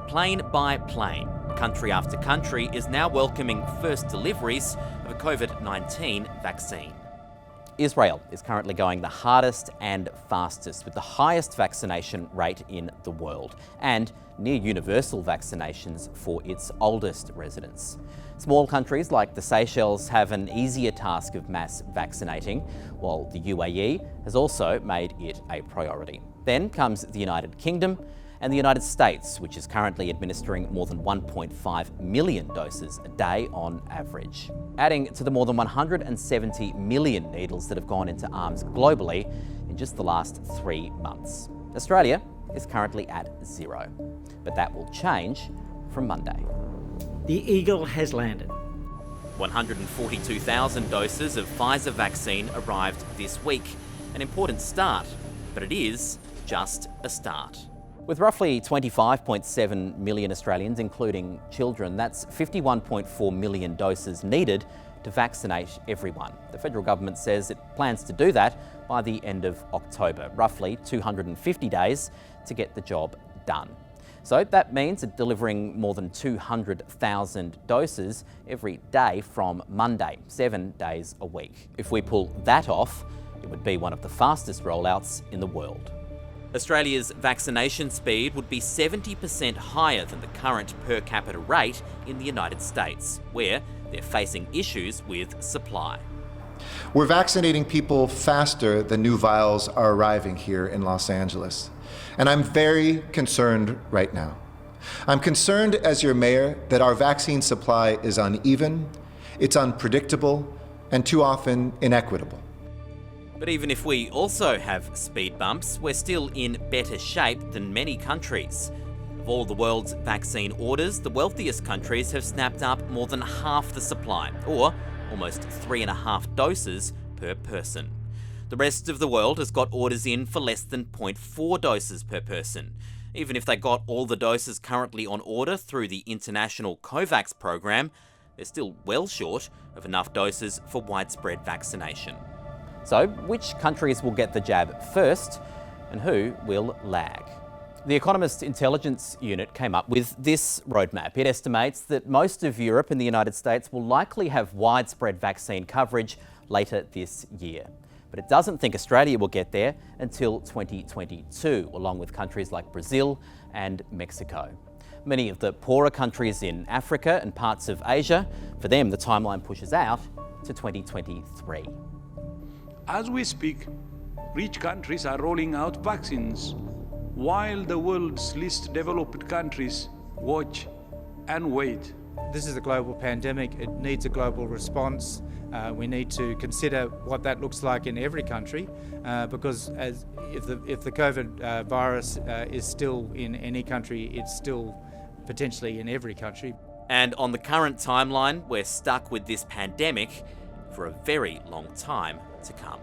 plane by plane, country after country is now welcoming first deliveries of a COVID-19 vaccine. Israel is currently going the hardest and fastest, with the highest vaccination rate in the world and near universal vaccinations for its oldest residents. Small countries like the Seychelles have an easier task of mass vaccinating, while the UAE has also made it a priority. Then comes the United Kingdom and the United States, which is currently administering more than 1.5 million doses a day on average, adding to the more than 170 million needles that have gone into arms globally in just the last 3 months. Australia is currently at 0, but that will change from Monday. The Eagle has landed. 142,000 doses of Pfizer vaccine arrived this week. An important start, but it is just a start. With roughly 25.7 million Australians, including children, that's 51.4 million doses needed to vaccinate everyone. The federal government says it plans to do that by the end of October, roughly 250 days to get the job done. So that means delivering more than 200,000 doses every day from Monday, 7 days a week. If we pull that off, it would be one of the fastest rollouts in the world. Australia's vaccination speed would be 70% higher than the current per capita rate in the United States, where they're facing issues with supply. We're vaccinating people faster than new vials are arriving here in Los Angeles. And I'm very concerned right now. I'm concerned as your mayor that our vaccine supply is uneven, it's unpredictable, and too often inequitable. But even if we also have speed bumps, we're still in better shape than many countries. Of all the world's vaccine orders, the wealthiest countries have snapped up more than half the supply, or almost 3.5 doses per person. The rest of the world has got orders in for less than 0.4 doses per person. Even if they got all the doses currently on order through the international COVAX program, they're still well short of enough doses for widespread vaccination. So, which countries will get the jab first and who will lag? The Economist Intelligence Unit came up with this roadmap. It estimates that most of Europe and the United States will likely have widespread vaccine coverage later this year. But it doesn't think Australia will get there until 2022, along with countries like Brazil and Mexico. Many of the poorer countries in Africa and parts of Asia, for them the timeline pushes out to 2023. As we speak, rich countries are rolling out vaccines, while the world's least developed countries watch and wait. This is a global pandemic. It needs a global response. We need to consider what that looks like in every country, because if the COVID virus is still in any country, it's still potentially in every country. And on the current timeline, we're stuck with this pandemic for a very long time to come.